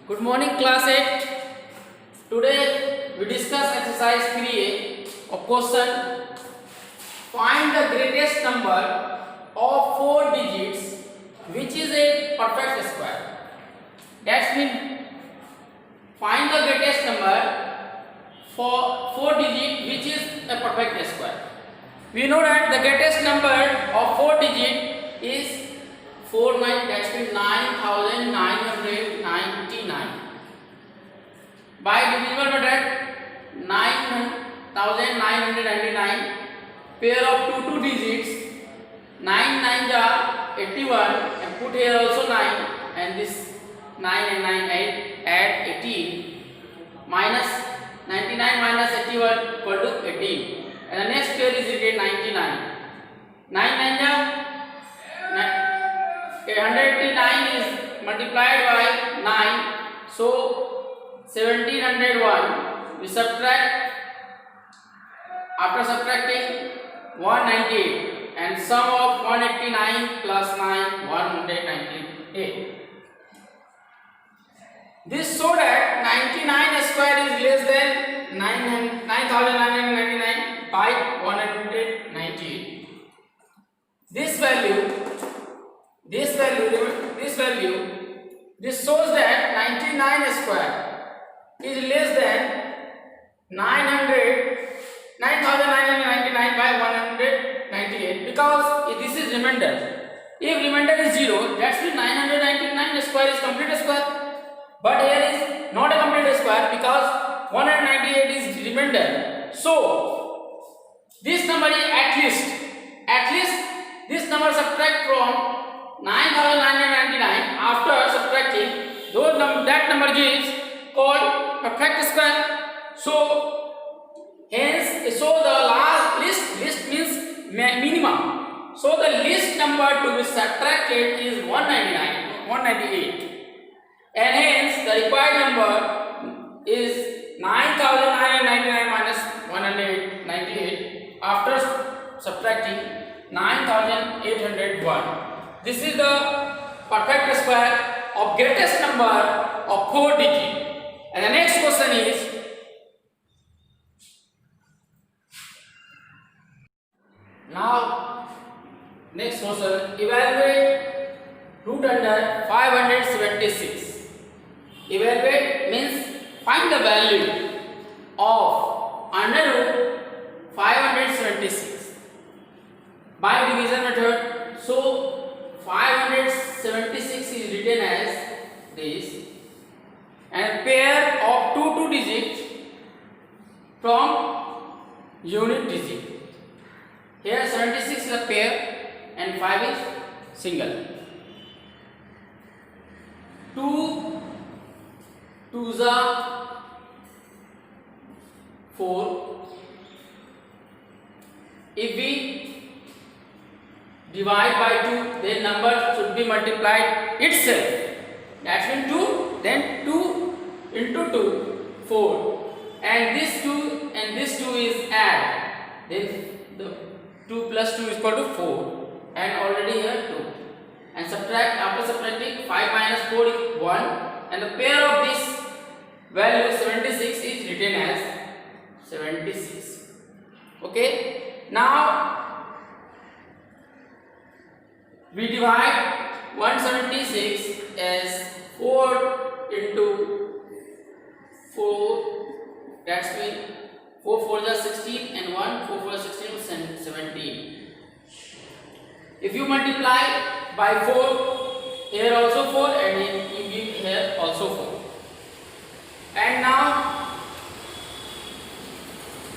Good morning, class 8. Today we discuss exercise 3A of question. Find the greatest number of 4 digits which is a perfect square. That means find the greatest number for 4 digits which is a perfect square. We know that the greatest number of 4 digits is 4 9, that means 9999. By divisible by that 9999, pair of two digits, 9 9 are 81, and put here also 9, and this 9 and 9 add 18, minus 99 minus 81 equal to 18, and the next pair is again 99. 9 9 189 is multiplied by 9, so 1701. We subtract, after subtracting 198, and sum of 189 plus 9 198. This show that 99 square is less than 9999 by 198. This shows that 99 square is less than 9999 by 198, because this is remainder. If remainder is 0, that means 999 square is complete square, but here is not a complete square because 198 is remainder. So this number is at least this number subtract from 9999. After subtracting that number gives called perfect square. So hence, so the list means minimum. So the least number to be subtracted is 198, and hence the required number is 9999 minus 198 after subtracting 9801. This is the perfect square of greatest number of 4 digits. And the next question is, now next question, evaluate root under 576. Evaluate means find the value of under root 576 by division method. So 576 is written as this, and pair of two digits from unit digit. Here 76 is a pair and 5 is single. 2 2s are 4. If we divide by 2, then number should be multiplied itself. That means 2, then 2 into 2, 4, and this 2 and this 2 is add, then the 2 plus 2 is equal to 4, and already here 2, and subtract. After subtracting 5 minus 4 is 1, and the pair of this value 76 is written as 76. Okay, now we divide 176 as 4 into 4, that means 4 4 is 16, and 1 4 4 is 16 is 17. If you multiply by 4, here also 4, and you give here also 4. And now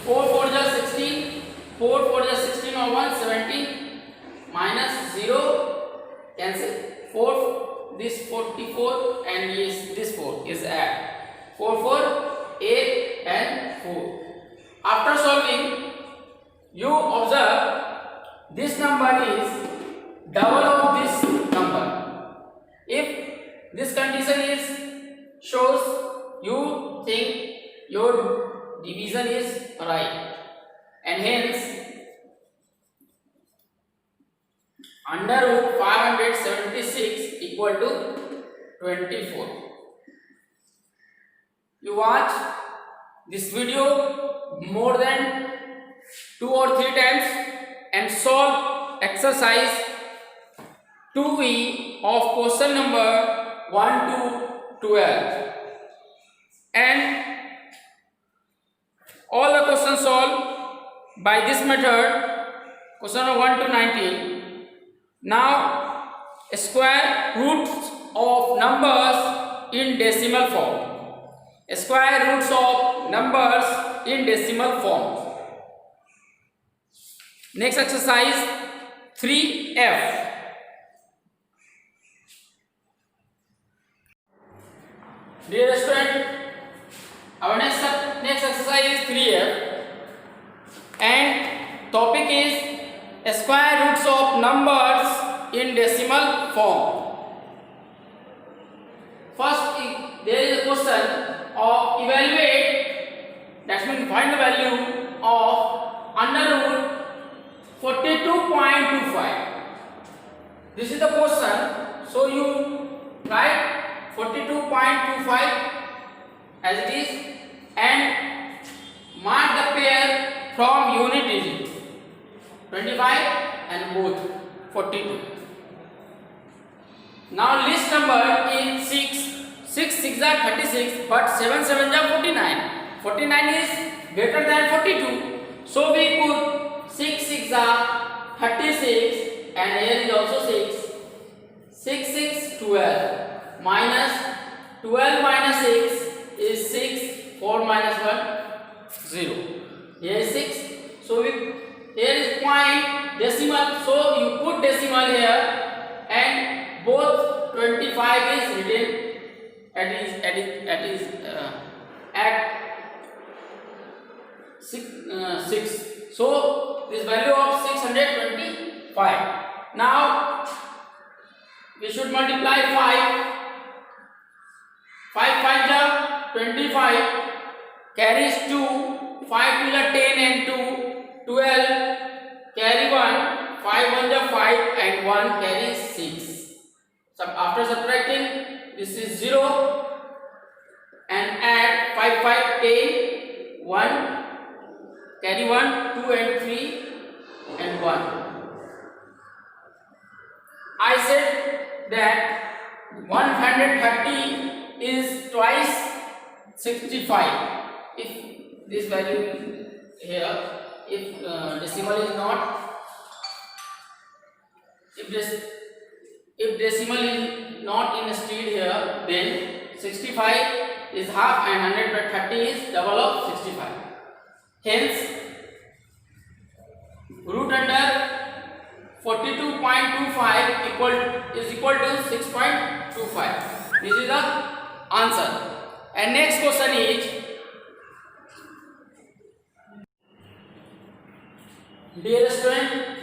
4 4 is 16, 4 4 is 16 or 1 17, minus 0 cancel, 4 this 44, and this 4 is add, 4 4 8 and 4. After solving, you observe this number is double of this number. If this condition is shows, you think your division is right, and hence under root 576 equal to 24. you watch this video more than 2 or 3 times and solve exercise 2E of question number 1 to 12, and all the questions solved by this method, question number 1 to 19. Now square roots of numbers in decimal form. Square roots of numbers in decimal form. Next exercise 3F. Dear student, our next exercise is 3F and topic is square roots of numbers in decimal form. First, there is a question of evaluate, that means find the value of under root 42.25. This is the question, so you write 42.25 as it is and mark the pair from unit digit 25 and both 42. Now list number in 6. 6 6 are 36, but 7 7 are 49. 49 is greater than 42. So we put 6 6 are 36 and here is also 6. 6 6 12 minus 12 minus 6 is 6. 4 minus 1 0. Here is 6. So here is point decimal. So you put decimal here and both 25 is written at 6. So this value of 625. Now we should multiply 5. 5 5 ja 25, carries 2. 5 to the 10 and 2 12, carry 1. 5 1 ja 5 and 1 carries 6. So after subtracting, this is 0 and add 5 5 10, 1 carry 1, 2 and 3 and 1. I said that 130 is twice 65. If this value here, if decimal is not, if decimal is not in stead here, then 65 is half and 130 is double of 65. Hence, root under 42.25 is equal to 6.25. This is the answer. And next question is, dear student,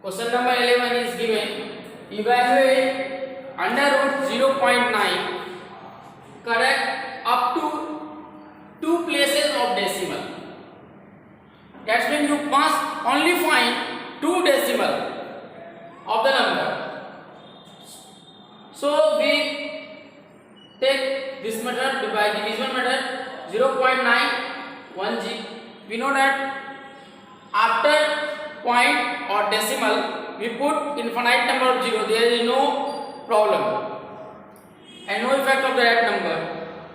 question number 11 is given. Evaluate under root 0.9 correct up to 2 places of decimal. That means you must only find 2 decimal of the number. So we take this method by division method 0.9 we know that after point or decimal we put infinite number of 0. There is no problem and no effect of that number.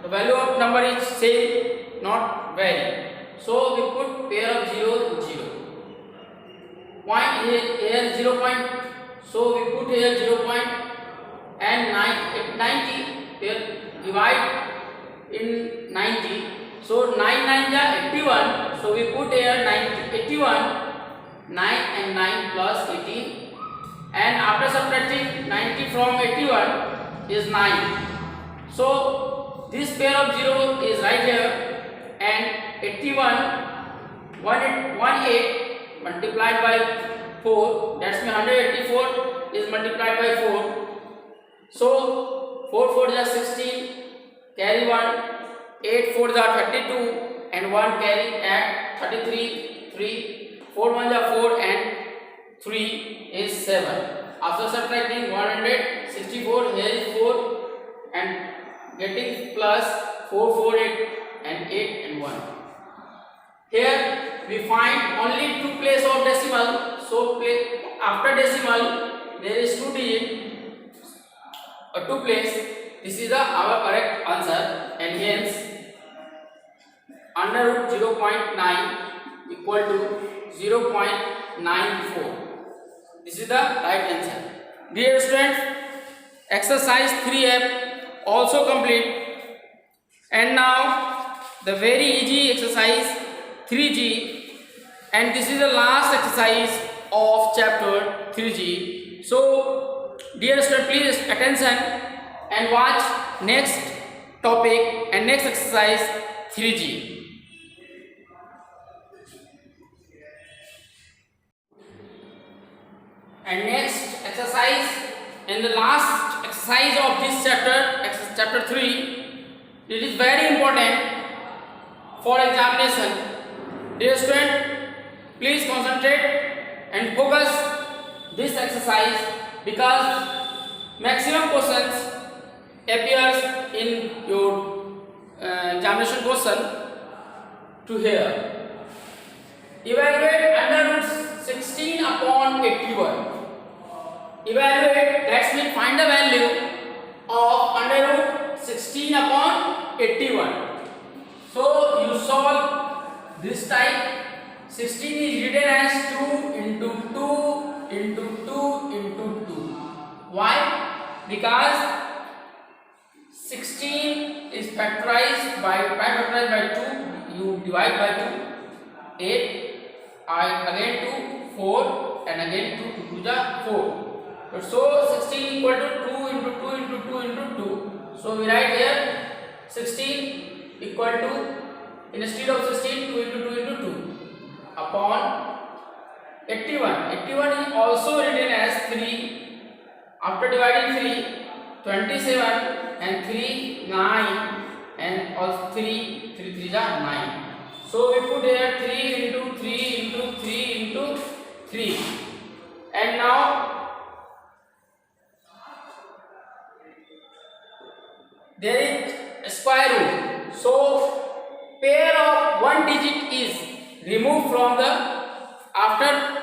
The value of number is same, not vary. So we put pair of 0 0. Point here 0 point. So we put here 0 point and 90 pair divide in 90. So 9 9 ja 81. So we put here 81. 9 and 9 plus 18, and after subtracting 90 from 81 is 9. So this pair of 0 is right here and 81 18 multiplied by 4, that's mean 184 is multiplied by 4. So 4 4 is 16, carry 1, 8 4 is 32 and 1 carry at 33, 3. 4 1 is 4 and 3 is 7. After subtracting 164, here is 4 and getting plus 4, 4, 8 and 8 and 1. Here we find only two places of decimal. So after decimal there is 2 digit or 2 place. This is our correct answer, and hence under root 0.9 equal to 0.94. This is the right answer. Dear students, exercise 3F also complete. And now the very easy exercise 3G, and this is the last exercise of chapter 3G. So dear student, please attention and watch next topic and next exercise 3G. And next exercise and the last exercise of this chapter 3, it is very important for examination. Dear student, please concentrate and focus this exercise, because maximum questions appears in your examination question to here. Evaluate under root 16 upon 81. Evaluate, that means find the value of under root 16 upon 81. So you solve this type. 16 is written as 2 into 2 into 2 into 2. Why? Because 16 is factorized by 2. You divide by 2. 8. Again 2, 4, and again 2 to the 4. So 16 equal to 2 into 2 into 2 into 2. So we write here 16 equal to, instead of 16, 2 into 2 into 2 upon 81. 81 is also written as 3. After dividing 3, 27 and 3, 9, and also 3 3 is 9. So we put here 3 into 3 into 3 into 3. And now there is a square root. So pair of one digit is removed from the, after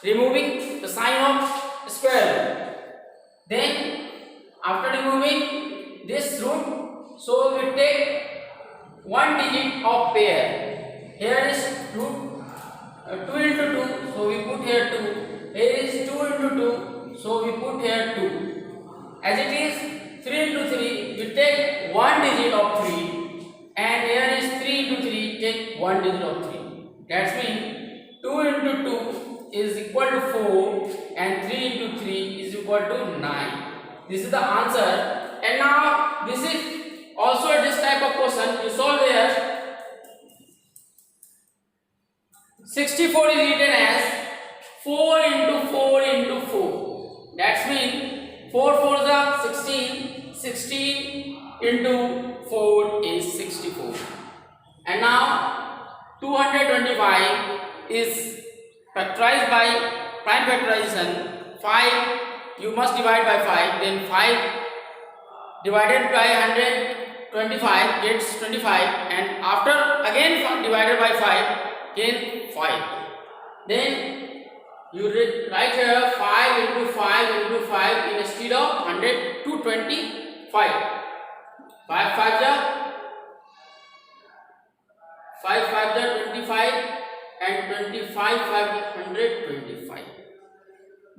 removing the sign of square root. Then after removing this root, so we take one digit of pair. Here is root 2 into 2, so we put here 2. Here is 2 into 2, so we put here 2. As it is 3 into 3, we take one digit of 3, and here is 3 into 3, take one digit of 3. That means 2 into 2 is equal to 4, and 3 into 3 is equal to 9. This is the answer. And now this is also this type of question. You solve here. 64 is written as 4 into 4 into 4. That means 4 4 is 16. 16 into 4 is 64. And now 225 is factorized by prime factorization. 5 you must divide by 5. Then 5 divided by 125 gets 25, and after again divided by 5 gain 5. Then you write here 5 into 5 into 5 instead of 100 to 25. 5 5 ja 25, and 25 5 125.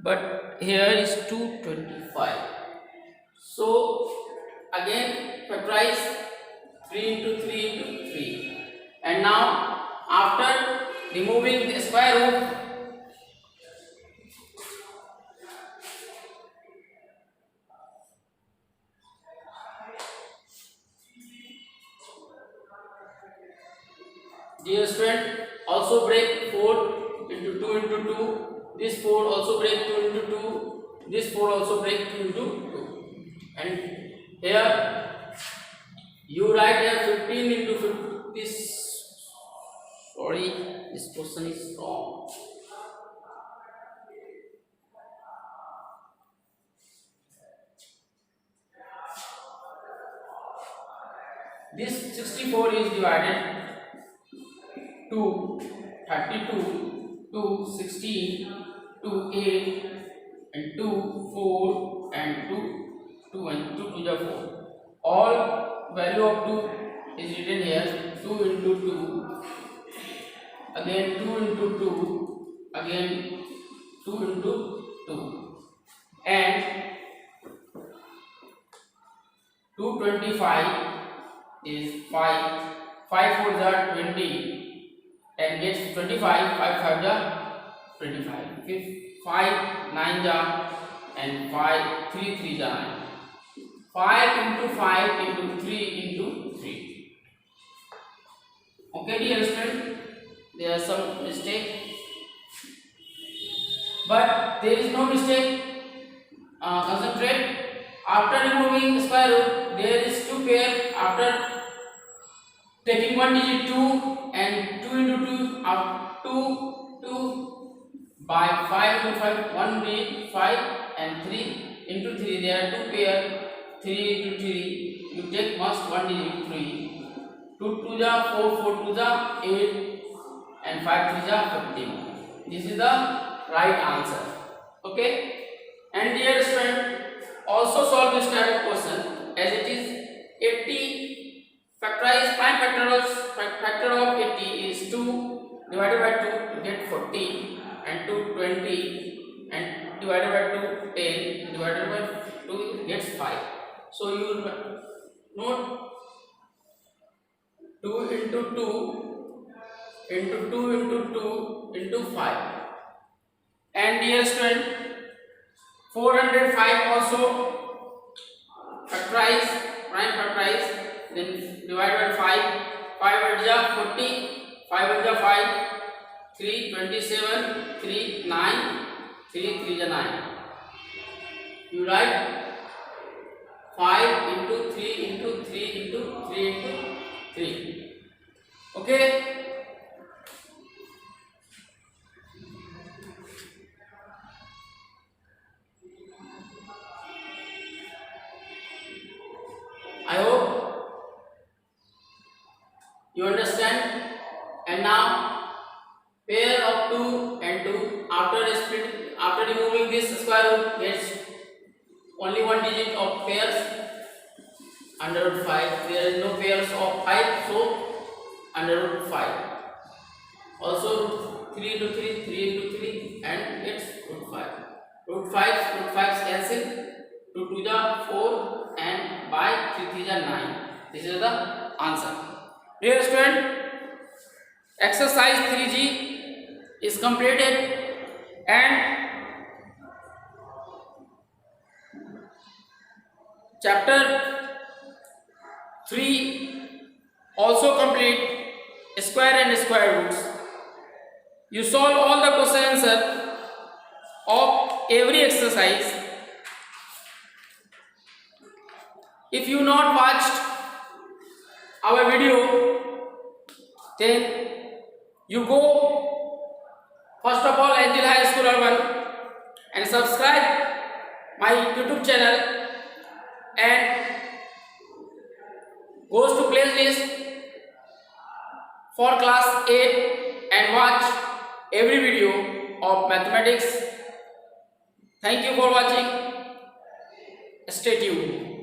But here is 225. So again factorize 3 into 3 into 3. And now after removing the square root, dear student, also break 4 into 2 into 2. This 4 also break 2 into 2. This 4 also break 2 into 2. And here you write here 15 into 50. Sorry, this question is wrong. This 64 is divided to 32 to 16 to 8 and 2 4 and 2 2 and 2 to the 4. All value of 2 is written here. 2 into 2, again 2 into 2, again 2 into 2, and 225 is 5. 5 4s are 20 and gets 25. 5 5s are 25. 5 9s are and 5 3 3s are 9. 5 into 5 into 3 into 3. Okay, dear student, there are some mistake, but there is no mistake. Concentrate. After removing square root, there is 2 pair. After taking one digit 2 and 2 into 2 out 2 2 by 5 into 5 1 digit 5 and 3 into 3. There are 2 pair. 3 into 3, you take must 1 digit 3. 2 to the 4 4 to the 8 and 5 to the 15. This is the right answer. Okay, and dear student, also solve this type of question as it is 80 factorize. Prime factor of 80 is 2 divided by 2 to get 40 and 2 20 and divided by 2 10 divided by 2 gets 5. So you note 2 into 2 into 2 into 2 into 5. And dear student, 405 also factorize, prime factorize, then divide by 5. 5 at the 40, 5 at the 5, 3 27, 3 9, 3 3 the 9. You write 5 into 3 into 3 into 3 into 3. Okay. I hope you understand. And now pair of 2 and 2. After removing this square root, gets only one digit of pairs. Under root 5. There is no pairs of 5, so under root 5. Also 3 into 3, 3 into 3 and gets root 5. Root 5's cancel. 2 to the 4 and by 3 3 the 9. This is the answer. Dear student, exercise 3G is completed and chapter 3 also complete, square and square roots. You solve all the question answer of every exercise. If you not watched our video, then you go first of all Angel High School Urban and subscribe my YouTube channel and goes to playlist for class 8 and watch every video of mathematics. Thank you for watching. Stay tuned.